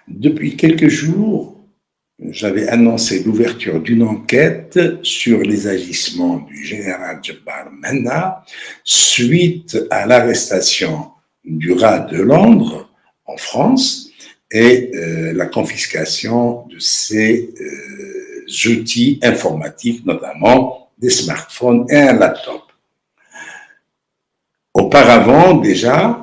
Depuis quelques jours, j'avais annoncé l'ouverture d'une enquête sur les agissements du général Djebbar Menna suite à l'arrestation du rat de Londres en France et la confiscation de ses outils informatiques, notamment des smartphones et un laptop. Auparavant, déjà,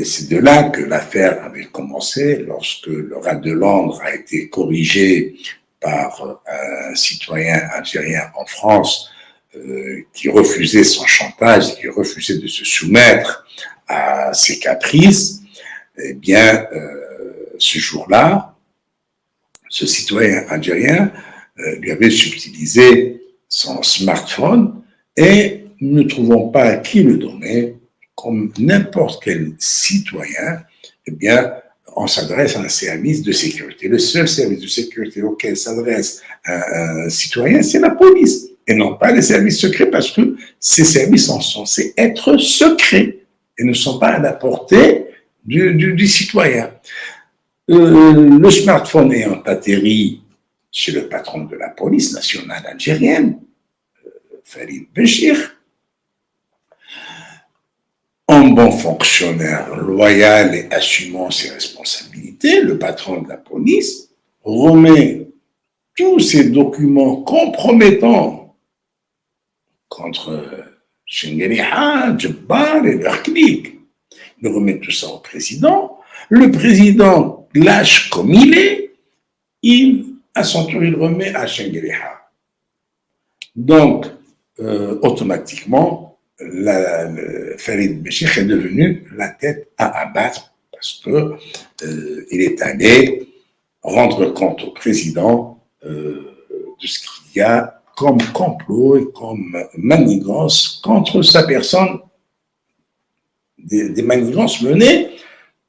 c'est de là que l'affaire avait commencé, lorsque le rat de Londres a été corrigé par un citoyen algérien en France qui refusait son chantage, qui refusait de se soumettre à ses caprices. Eh bien, ce jour-là, ce citoyen algérien lui avait subtilisé son smartphone et ne trouvant pas à qui le donner, comme n'importe quel citoyen, eh bien, on s'adresse à un service de sécurité. Le seul service de sécurité auquel s'adresse un citoyen, c'est la police, et non pas les services secrets, parce que ces services sont censés être secrets et ne sont pas à la portée du citoyen. Le smartphone ayant atterri chez le patron de la police nationale algérienne, Farid Béchir, un bon fonctionnaire loyal et assumant ses responsabilités, le patron de la police remet tous ces documents compromettants contre Chengueliha, Djebbar et leur clique. Il remet tout ça au président. Le président lâche comme il, à son tour, il remet à Chengueliha. Donc, automatiquement, Farid Béchir est devenu la tête à abattre parce que il est allé rendre compte au président de ce qu'il y a comme complot et comme manigance contre sa personne, des manigances menées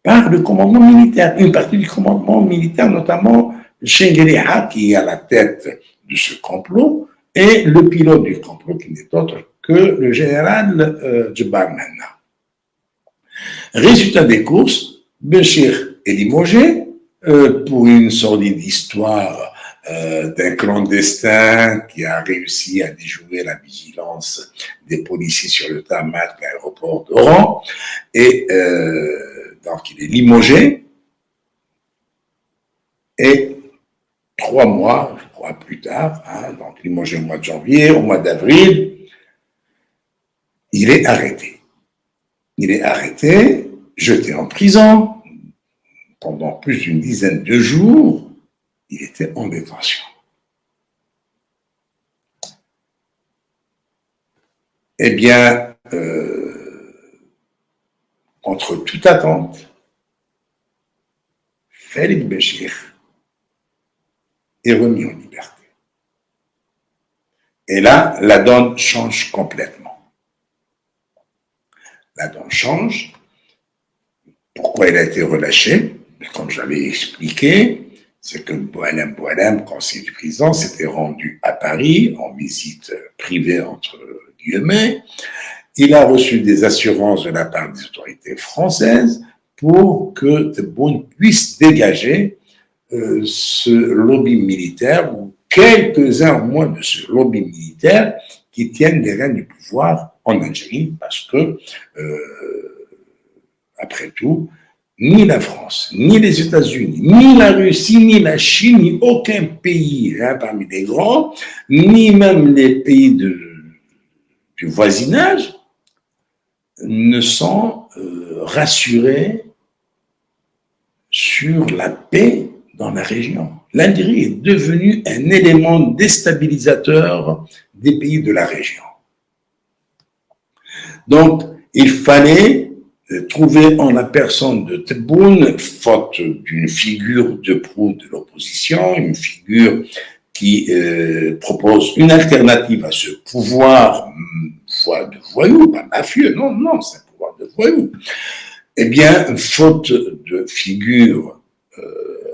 par le commandement militaire, une partie du commandement militaire, notamment Chengueliha, qui est à la tête de ce complot, et le pilote du complot qui n'est autre que le général Djebbar Menna. Résultat des courses, Béchir est limogé pour une sordide histoire d'un clandestin qui a réussi à déjouer la vigilance des policiers sur le tarmac de l'aéroport d'Oran. Et donc il est limogé. Et 3 mois, je crois, plus tard, donc limogé au mois de janvier, au mois d'avril, il est arrêté. Il est arrêté, jeté en prison. Pendant plus d'une dizaine de jours, il était en détention. Eh bien, contre toute attente, Farid Béchir est remis en liberté. Et là, la donne change complètement. La donne change. Pourquoi il a été relâché? Comme j'avais expliqué, c'est que Boualem, conseiller du président, s'était rendu à Paris en visite privée entre guillemets. Il a reçu des assurances de la part des autorités françaises pour que Tebboune puisse dégager ce lobby militaire ou quelques-uns au moins de ce lobby militaire qui tiennent les rênes du pouvoir en Algérie, parce que, après tout, ni la France, ni les États-Unis, ni la Russie, ni la Chine, ni aucun pays parmi les grands, ni même les pays du voisinage, ne sont rassurés sur la paix dans la région. L'Algérie est devenue un élément déstabilisateur des pays de la région. Donc, il fallait trouver en la personne de Tebboune, faute d'une figure de proue de l'opposition, une figure qui propose une alternative à ce pouvoir de voyou, pas mafieux, non, c'est un pouvoir de voyou. Eh bien, faute de figure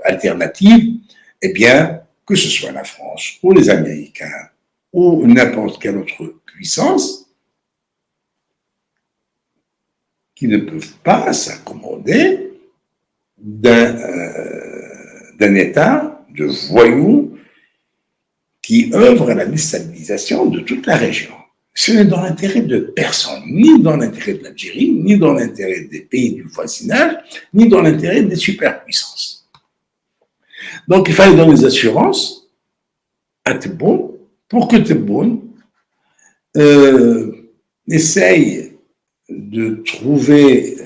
alternative, eh bien, que ce soit la France ou les Américains ou n'importe quelle autre puissance, qui ne peuvent pas s'accommoder d'un État de voyous qui œuvre à la déstabilisation de toute la région. Ce n'est dans l'intérêt de personne, ni dans l'intérêt de l'Algérie, ni dans l'intérêt des pays du voisinage, ni dans l'intérêt des superpuissances. Donc il fallait donner des assurances à Tebboune pour que Tebboune essaye de trouver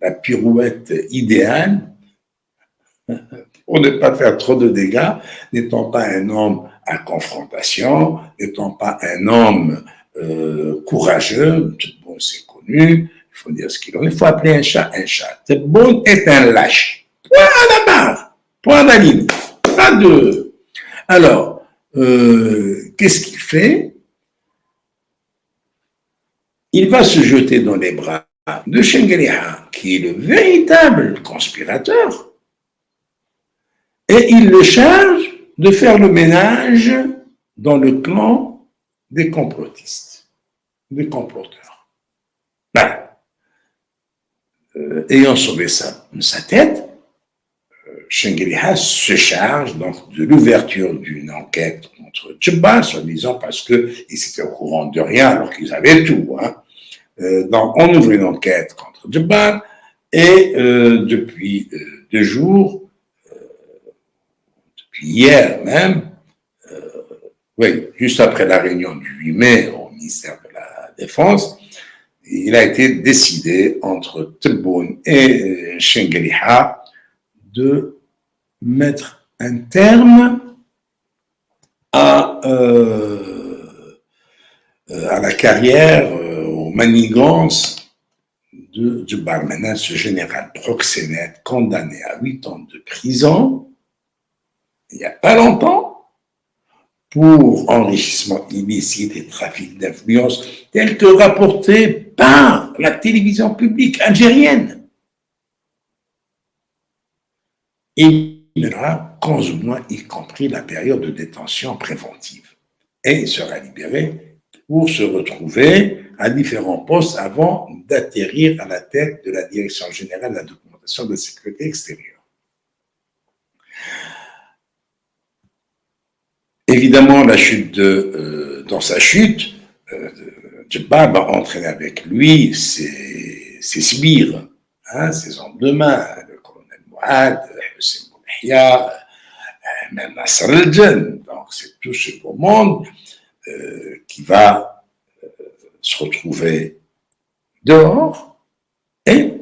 la pirouette idéale pour ne pas faire trop de dégâts, n'étant pas un homme à confrontation, n'étant pas un homme courageux. Tebboune, c'est connu, il faut dire ce qu'il en est, il faut appeler un chat un chat. Tebboune est un lâche. Point à la barre, point à la ligne. Pas de... Alors, qu'est-ce qu'il fait? Il va se jeter dans les bras de Chengueléha, qui est le véritable conspirateur, et il le charge de faire le ménage dans le clan des complotistes, des comploteurs. Ben, ayant sauvé sa tête, Chengueléha se charge donc de l'ouverture d'une enquête contre Djebba, soi-disant parce qu'ils étaient au courant de rien alors qu'ils avaient tout. Hein. Donc, on ouvre une enquête contre Djebba et depuis 2 jours, depuis hier même, oui, juste après la réunion du 8 mai au ministère de la Défense, il a été décidé entre Tebboune et Chengueléha de mettre un terme à la carrière, aux manigances de Djebba Maintenant, ce général proxénète condamné à 8 ans de prison, il n'y a pas longtemps, pour enrichissement illicite et trafic d'influence, tel que rapporté par la télévision publique algérienne. Il aura 11 mois, y compris la période de détention préventive. Et il sera libéré pour se retrouver à différents postes avant d'atterrir à la tête de la Direction générale de la documentation de la sécurité extérieure. Évidemment, dans sa chute, Djebba va entraîner avec lui ses sbires, hein, ses hommes de main, le colonel Mouad, Hussein Boulahia, même Nasser el-Djen. Donc, c'est tout ce beau monde qui va se retrouver dehors et,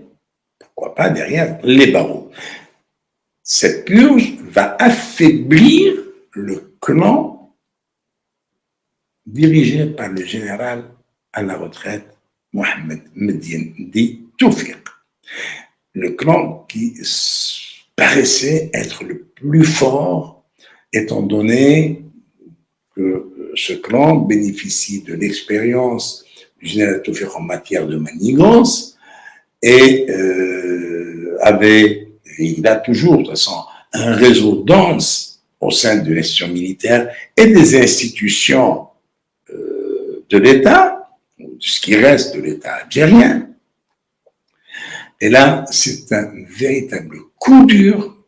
pourquoi pas, derrière les barreaux. Cette purge va affaiblir le clan dirigé par le général à la retraite Mohamed Medine dit Toufiq. Le clan qui paraissait être le plus fort, étant donné que ce clan bénéficie de l'expérience du général Toufiq en matière de manigance et il a toujours, de toute façon, un réseau dense au sein de l'institution militaire et des institutions de l'État, de ce qui reste de l'État algérien. Et là, c'est un véritable coup dur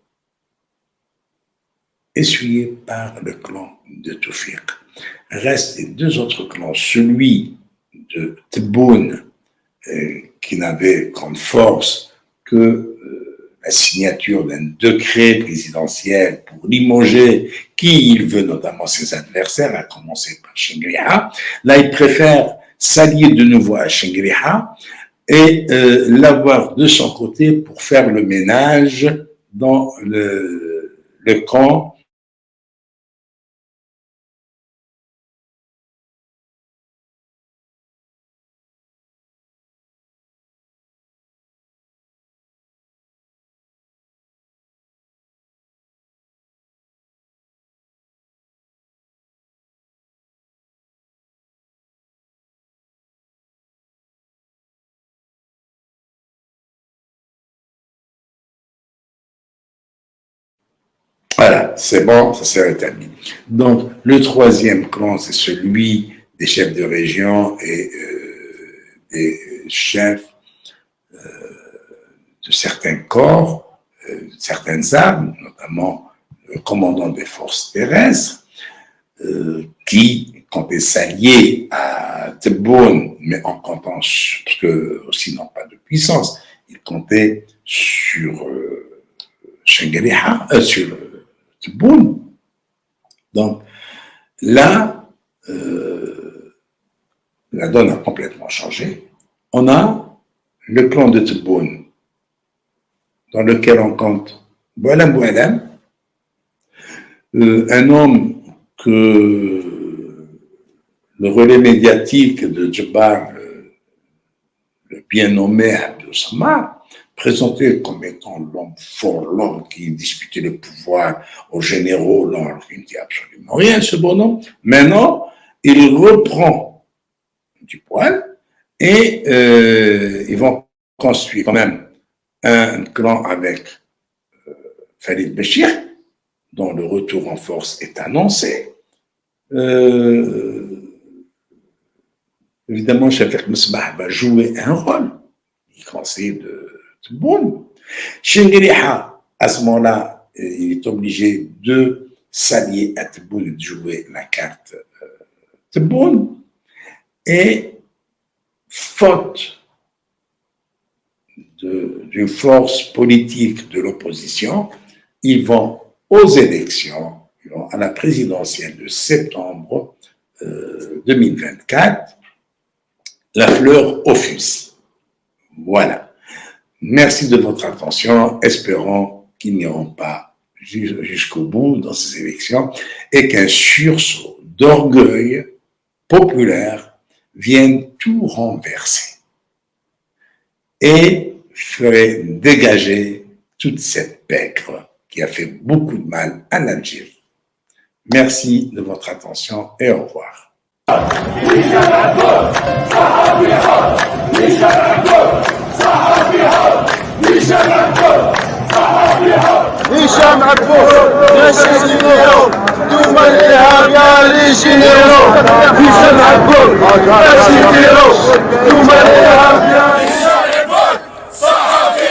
essuyé par le clan de Toufiq. Restent les 2 autres clans, celui de Tebboune, qui n'avait comme force que la signature d'un décret présidentiel pour limoger qui il veut, notamment ses adversaires, à commencer par Chengueléha. Là, il préfère s'allier de nouveau à Chengueléha et l'avoir de son côté pour faire le ménage dans le camp Voilà, c'est bon, ça s'est rétabli. Donc, le troisième clan, c'est celui des chefs de région et des chefs de certains corps, certaines armes, notamment le commandant des forces terrestres, qui comptait s'allier à Tebboune, mais en comptant, parce que aussi n'ont pas de puissance, ils comptaient sur Shengeliha, sur Tebboune. Donc là, la donne a complètement changé. On a le clan de Tebboune, dans lequel on compte Boualam Boualam, un homme que le relais médiatique de Djebbar, le bien nommé Abdel Samar, présenté comme étant l'homme fort, l'homme qui disputait le pouvoir aux généraux, alors qu'il ne dit absolument rien, ce bonhomme. Maintenant, il reprend du poil et ils vont construire quand même un clan avec Khalid Béchir, dont le retour en force est annoncé. Évidemment, Shafik Mesbah va jouer un rôle, il conseiller de Tebboune. Shengeliha, à ce moment-là, il est obligé de s'allier à Tebboune et de jouer la carte Tebboune. Et faute d'une force politique de l'opposition, ils vont aux élections, ils vont à la présidentielle de septembre 2024, la fleur au fusil. Voilà. Merci de votre attention. Espérons qu'ils n'iront pas jusqu'au bout dans ces élections et qu'un sursaut d'orgueil populaire vienne tout renverser et ferait dégager toute cette pègre qui a fait beaucoup de mal à l'Algérie. Merci de votre attention et au revoir. هشام عبود يا سيديرو دوما الارهاب يا لي جينيرو هشام عبود يا سيديرو دوما الارهاب يا